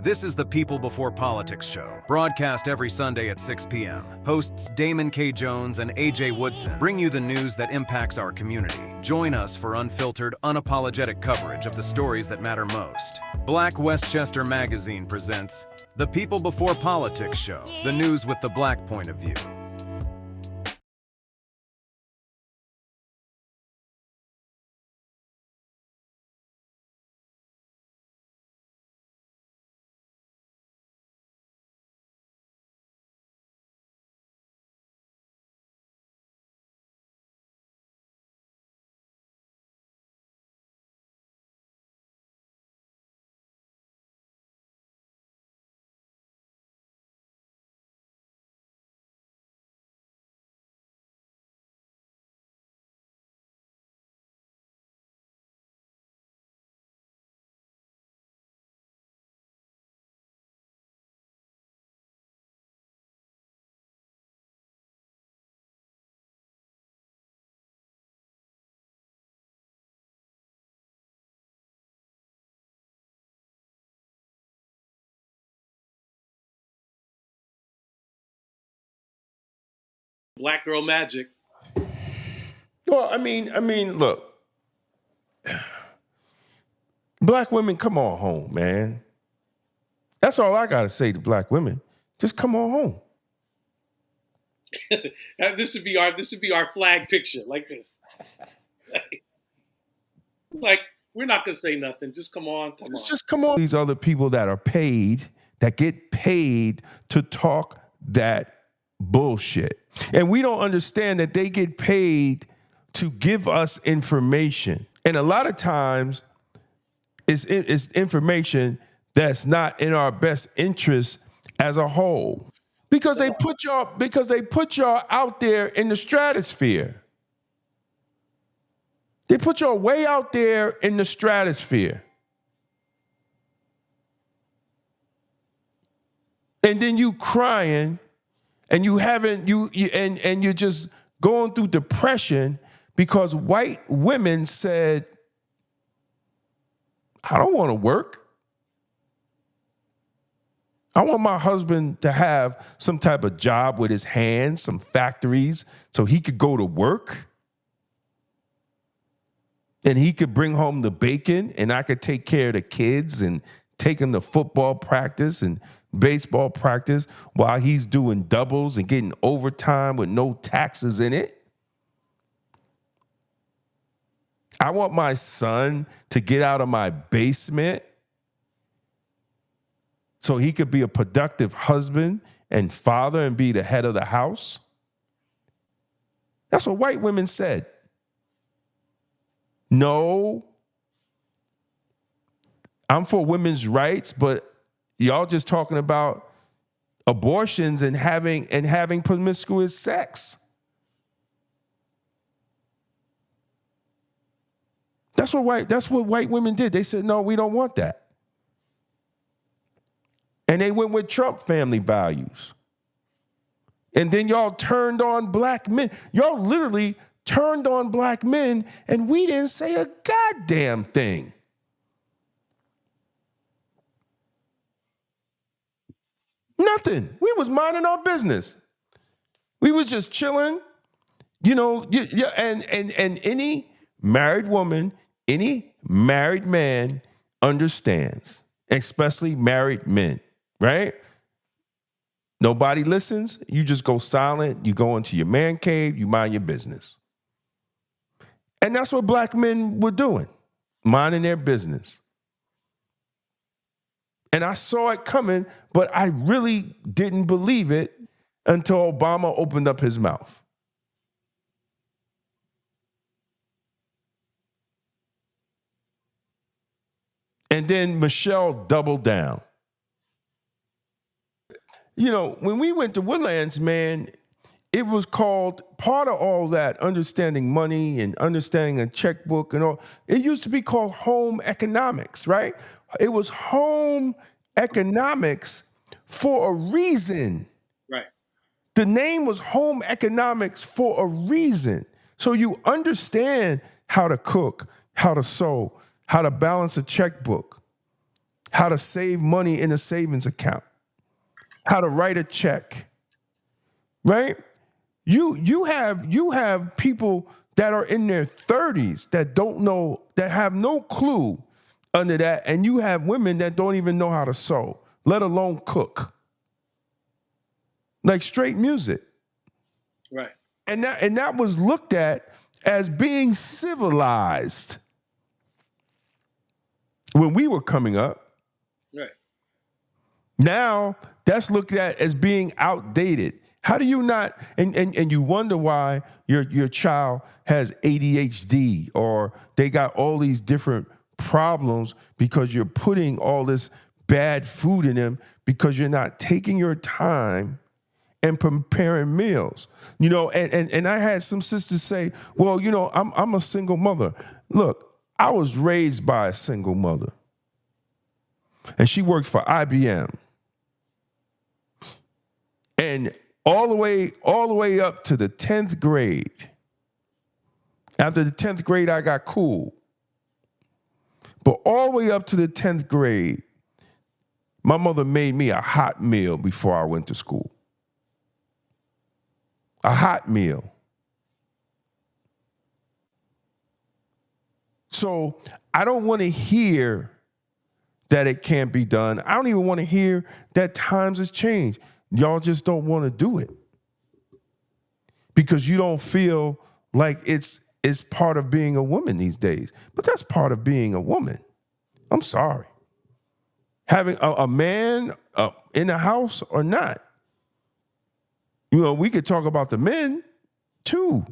This is the People Before Politics show, broadcast every Sunday at 6 p.m. Hosts Damon K. Jones and A.J. Woodson bring you the news that impacts our community. Join us for unfiltered, unapologetic coverage of the stories that matter most. Black Westchester Magazine presents the People Before Politics show, the news with the Black point of view. Black girl magic. Well, I mean, look, black women, come on home, man. That's all I gotta say to black women. Just come on home. This would be our flag picture, like this. It's like we're not gonna say nothing. Just come on. Just come on. These other people that are paid, that get paid to talk that bullshit. And we don't understand that they get paid to give us information. And a lot of times it's information that's not in our best interest as a whole. Because they put y'all out there in the stratosphere. They put y'all way out there in the stratosphere. And then you crying and you're just going through depression because white women said, I don't want to work. I want my husband to have some type of job with his hands, some factories, so he could go to work. And he could bring home the bacon and I could take care of the kids and take them to football practice and baseball practice while he's doing doubles and getting overtime with no taxes in it. I want my son to get out of my basement so he could be a productive husband and father and be the head of the house. That's what white women said. No, I'm for women's rights, but y'all just talking about abortions and having promiscuous sex. That's what white women did. They said, no, we don't want that. And they went with Trump family values. And then y'all turned on black men. Y'all literally turned on black men, and we didn't say a goddamn thing. Nothing. We was minding our business. We was just chilling, and any married woman, any married man understands, especially married men, right? Nobody listens. You just go silent. You go into your man cave. You mind your business. And that's what black men were doing, minding their business. And I saw it coming, but I really didn't believe it until Obama opened up his mouth. And then Michelle doubled down. When we went to Woodlands, man, it was called, part of all that, understanding money and understanding a checkbook and all, it used to be called home economics, right? It was home economics for a reason. Right. The name was home economics for a reason. So you understand how to cook, how to sew, how to balance a checkbook, how to save money in a savings account, how to write a check, right? You have people that are in their 30s that don't know, that have no clue under that, and you have women that don't even know how to sew, let alone cook. Like straight music. Right. And that was looked at as being civilized when we were coming up. Right. Now that's looked at as being outdated. How do you not, and you wonder why your child has ADHD or they got all these different problems because you're putting all this bad food in them because you're not taking your time and preparing meals. And I had some sisters say, well, I'm a single mother. Look, I was raised by a single mother. And she worked for IBM. And all the way up to the 10th grade. After the 10th grade, I got cool. But all the way up to the 10th grade, my mother made me a hot meal before I went to school. A hot meal. So I don't want to hear that it can't be done. I don't even want to hear that times has changed. Y'all just don't want to do it because you don't feel like it's part of being a woman these days. But that's part of being a woman. I'm sorry. Having a man in the house or not. We could talk about the men too,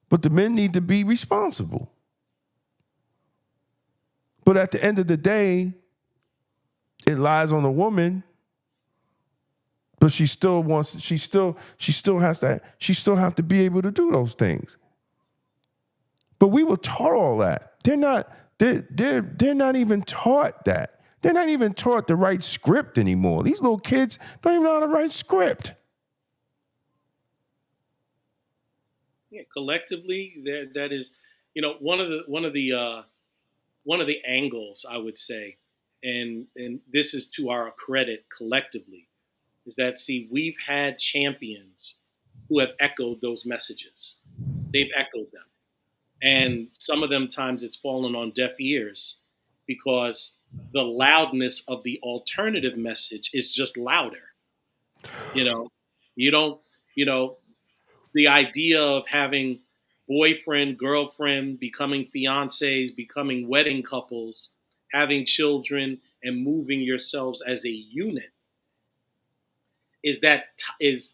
but the men need to be responsible. But at the end of the day, it lies on the woman. But she still has to be able to do those things. But we were taught all that. They're not even taught that. They're not even taught to write script anymore. These little kids don't even know how to write script. Yeah, collectively, that is, one of the angles I would say, and this is to our credit collectively, is that, see, we've had champions who have echoed those messages. They've echoed them, and some of them times it's fallen on deaf ears because the loudness of the alternative message is just louder. You know, you don't, you know, the idea of having boyfriend, girlfriend, becoming fiancés, becoming wedding couples, having children, and moving yourselves as a unit is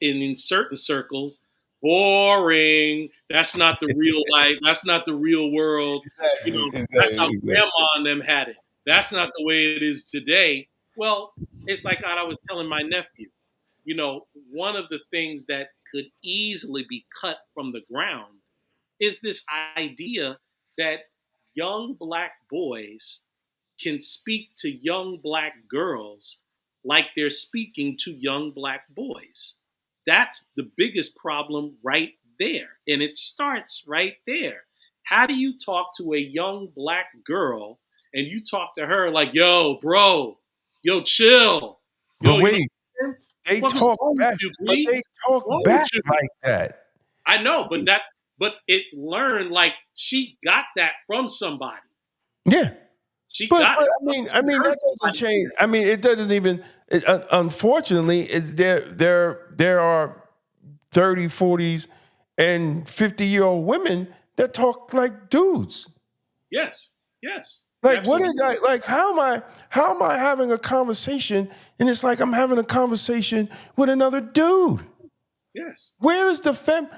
in certain circles boring. That's not the real life. That's not the real world. That's how Exactly. grandma and them had it. That's not the way it is today. Well, it's like I was telling my nephew. One of the things that could easily be cut from the ground is this idea that young black boys can speak to young black girls like they're speaking to young black boys. That's the biggest problem right there. And it starts right there. How do you talk to a young black girl and you talk to her like, yo, bro, yo, chill. But Yo, you know wait, what I'm saying? they What is talk wrong with back. you, But B? they talk What's wrong with back you? like that. I know, but it's learned like she got that from somebody. Yeah. She But got it. I mean that doesn't change. I mean, it doesn't even. Unfortunately, there are 30, 40s, and 50-year-old women that talk like dudes. Yes, yes, Like what absolutely. is that? Like how am I having a conversation and it's like I'm having a conversation with another dude? Yes. Where is the femininity?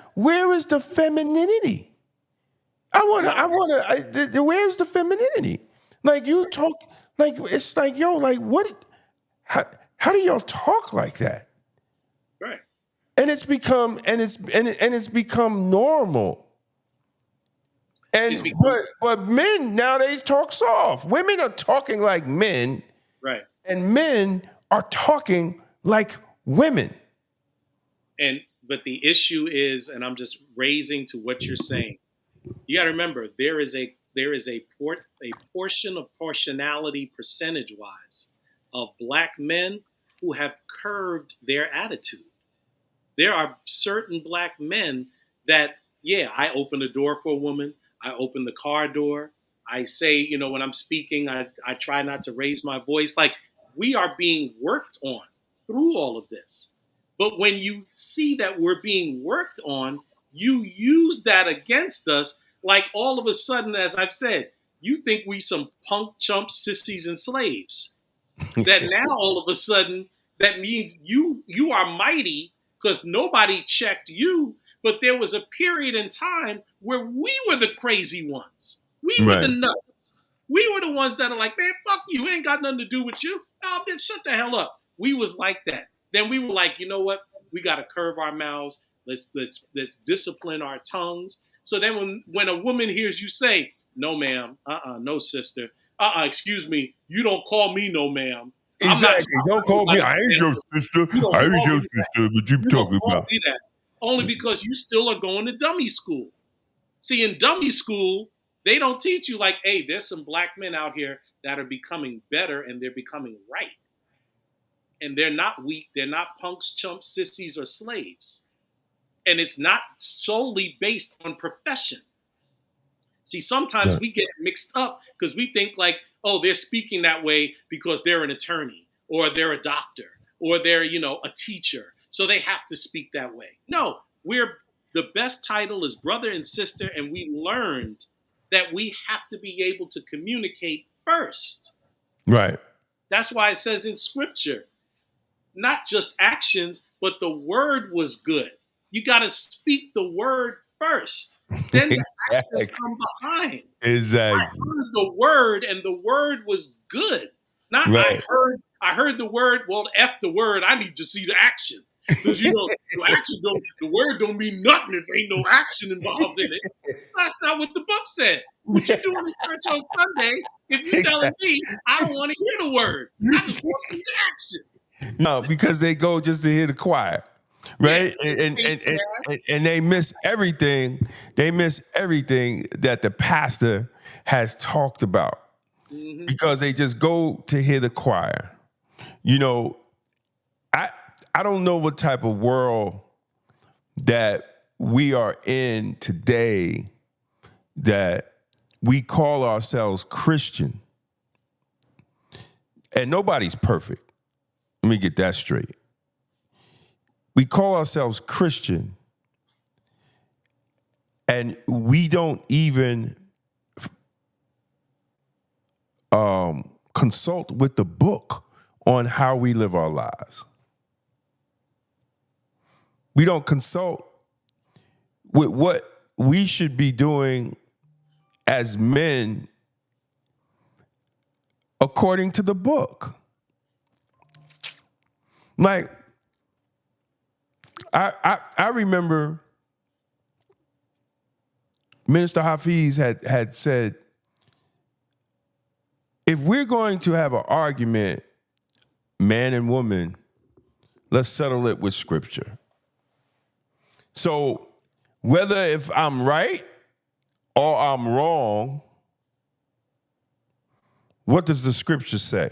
Where's the femininity? Like you talk, like it's like, yo, like what, how do y'all talk like that? Right. And it's become normal. It's And become but men nowadays talk soft. Women are talking like men, right. and men are talking like women. And but the issue is, and I'm just raising to what you're saying. You got to remember there is a portion of portionality percentage wise of black men who have curved their attitude. There are certain black men that, yeah, I open the door for a woman. I open the car door. I say, when I'm speaking, I try not to raise my voice. Like, we are being worked on through all of this. But when you see that we're being worked on, you use that against us. Like, all of a sudden, as I've said, you think we some punk chumps, sissies, and slaves. That now all of a sudden that means you are mighty because nobody checked you. But there was a period in time where we were the crazy ones. We were the Right. nuts. We were the ones that are like, man, fuck you. It ain't got nothing to do with you. Oh, bitch, shut the hell up. We was like that. Then we were like, you know what? We got to curve our mouths. Let's discipline our tongues. So then when a woman hears you say, no, ma'am, no, sister, excuse me, you don't call me no, ma'am. I'm not Exactly. Don't call me. nobody, I ain't your ma'am. sister. You don't I ain't call your me that. sister. What you You don't talking call about? me that. Only because you still are going to dummy school. See, in dummy school, they don't teach you like, hey, there's some black men out here that are becoming better and they're becoming right. And they're not weak. They're not punks, chumps, sissies, or slaves. And it's not solely based on profession. See, sometimes Right. we get mixed up because we think like, oh, they're speaking that way because they're an attorney or they're a doctor or they're, a teacher. So they have to speak that way. No, the best title is brother and sister, and we learned that we have to be able to communicate first. Right. That's why it says in scripture, not just actions, but the word was good. You got to speak the word first. Then the actions Exactly. come behind. I Exactly. heard the word and the word was good. Not Right. I heard the word, well, F the word, I need to see the action. Because the action the word don't mean nothing if ain't no action involved in it. That's not what the book said. What you doing in church on Sunday if you telling me I don't want to hear the word? I just want to see the action. No, because they go just to hear the choir, Yeah. right? Education ass. And they miss everything. They miss everything that the pastor has talked about Mm-hmm. because they just go to hear the choir. You know, I I don't know what type of world that we are in today that we call ourselves Christian, and nobody's perfect. Let me get that straight. We call ourselves Christian, and we don't even consult with the book on how we live our lives. We don't consult with what we should be doing as men according to the book. Like I remember Minister Hafiz had said, if we're going to have an argument, man and woman, let's settle it with scripture. So whether if I'm right or I'm wrong, what does the scripture say?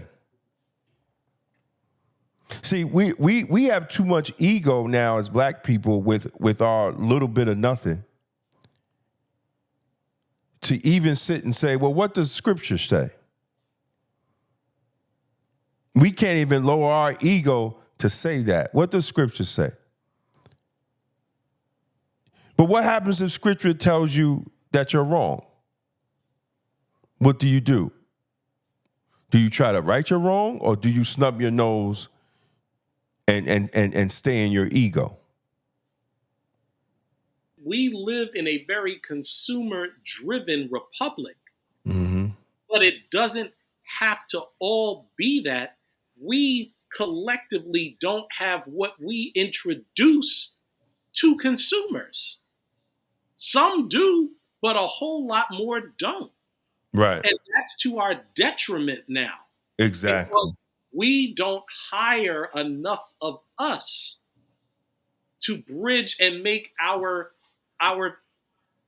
See, we have too much ego now as black people with our little bit of nothing to even sit and say, well, what does scripture say? We can't even lower our ego to say that. What does scripture say? But what happens if scripture tells you that you're wrong? What do? Do you try to right your wrong, or do you snub your nose and stay in your ego? We live in a very consumer driven republic. Mm-hmm. But it doesn't have to all be that. We collectively don't have what we introduce to consumers. Some do, but a whole lot more don't. Right. And that's to our detriment now Exactly. because we don't hire enough of us to bridge and make our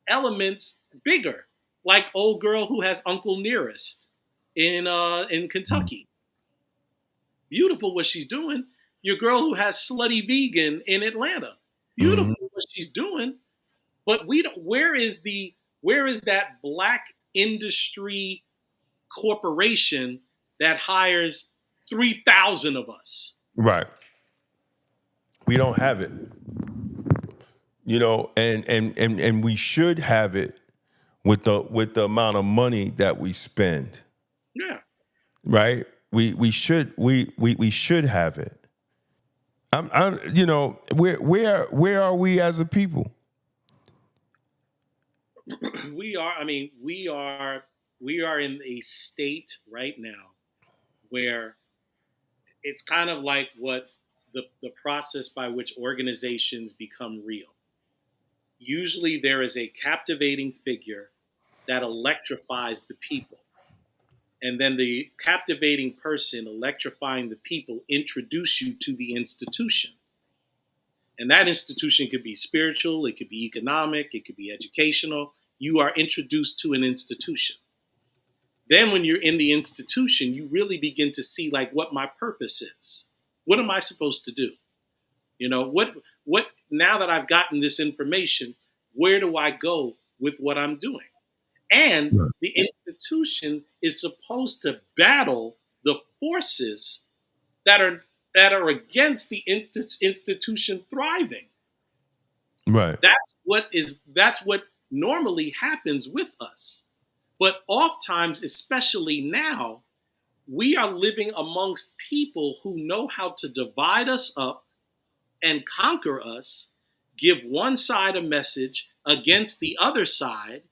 elements bigger. Like old girl who has Uncle Nearest in Kentucky. Beautiful what she's doing. Your girl who has Slutty Vegan in Atlanta. Mhm. Beautiful what she's doing. But we don't. Where is that black industry corporation that hires 3,000 of us? Right. We don't have it. And we should have it with the amount of money that we spend. Yeah. Right? We should have it. Where are we as a people? We are. I mean, we are in a state right now where it's kind of like what the process by which organizations become real. Usually there is a captivating figure that electrifies the people. And then the captivating person electrifying the people introduce you to the institution. And that institution could be spiritual, it could be economic, it could be educational. You are introduced to an institution. Then when you're in the institution, you really begin to see like what my purpose is. What am I supposed to do? You know, what now that I've gotten this information, where do I go with what I'm doing? And Right. the institution is supposed to battle the forces that are against the institution thriving. Right. That's what normally happens with us. But oftentimes, especially now, we are living amongst people who know how to divide us up and conquer us, give one side a message against the other side.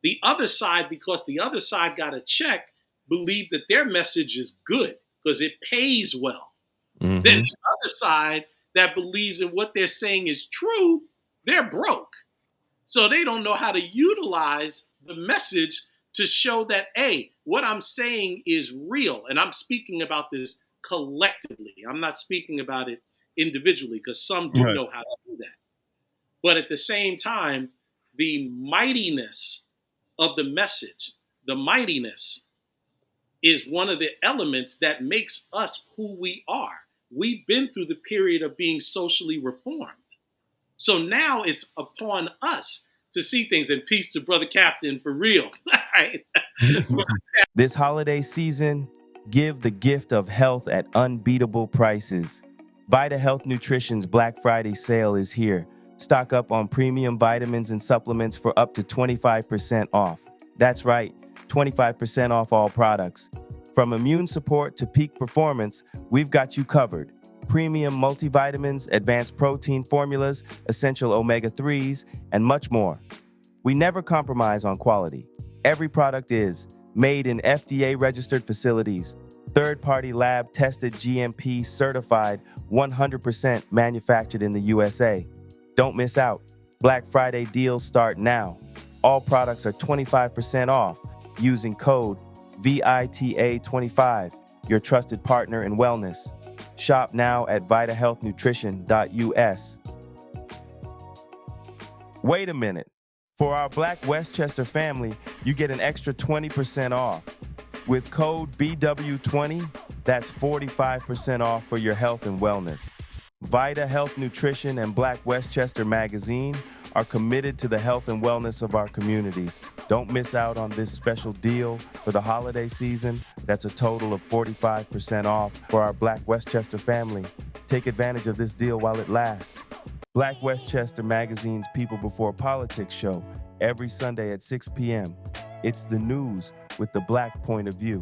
The other side, because the other side got a check, believe that their message is good because it pays well. Then Mm-hmm. the other side that believes in what they're saying is true, they're broke. So they don't know how to utilize the message to show that, hey, what I'm saying is real. And I'm speaking about this collectively. I'm not speaking about it individually because some do Right. know how to do that. But at the same time, the mightiness of the message, the mightiness is one of the elements that makes us who we are. We've been through the period of being socially reformed. So now it's upon us to see things. And peace to Brother Captain for real. Right? This holiday season, give the gift of health at unbeatable prices. Vita Health Nutrition's Black Friday sale is here. Stock up on premium vitamins and supplements for up to 25% off. That's right, 25% off all products. From immune support to peak performance, we've got you covered. Premium multivitamins, advanced protein formulas, essential omega-3s, and much more. We never compromise on quality. Every product is made in FDA-registered facilities, third-party lab tested, GMP certified, 100% manufactured in the USA. Don't miss out. Black Friday deals start now. All products are 25% off using code VITA25, your trusted partner in wellness. Shop now at vitahealthnutrition.us. Wait a minute. For our Black Westchester family, you get an extra 20% off. With code BW20, that's 45% off for your health and wellness. Vita Health Nutrition and Black Westchester Magazine are committed to the health and wellness of our communities. Don't miss out on this special deal for the holiday season. That's a total of 45% off for our Black Westchester family. Take advantage of this deal while it lasts. Black Westchester Magazine's People Before Politics show every Sunday at 6 p.m. It's the news with the Black point of view.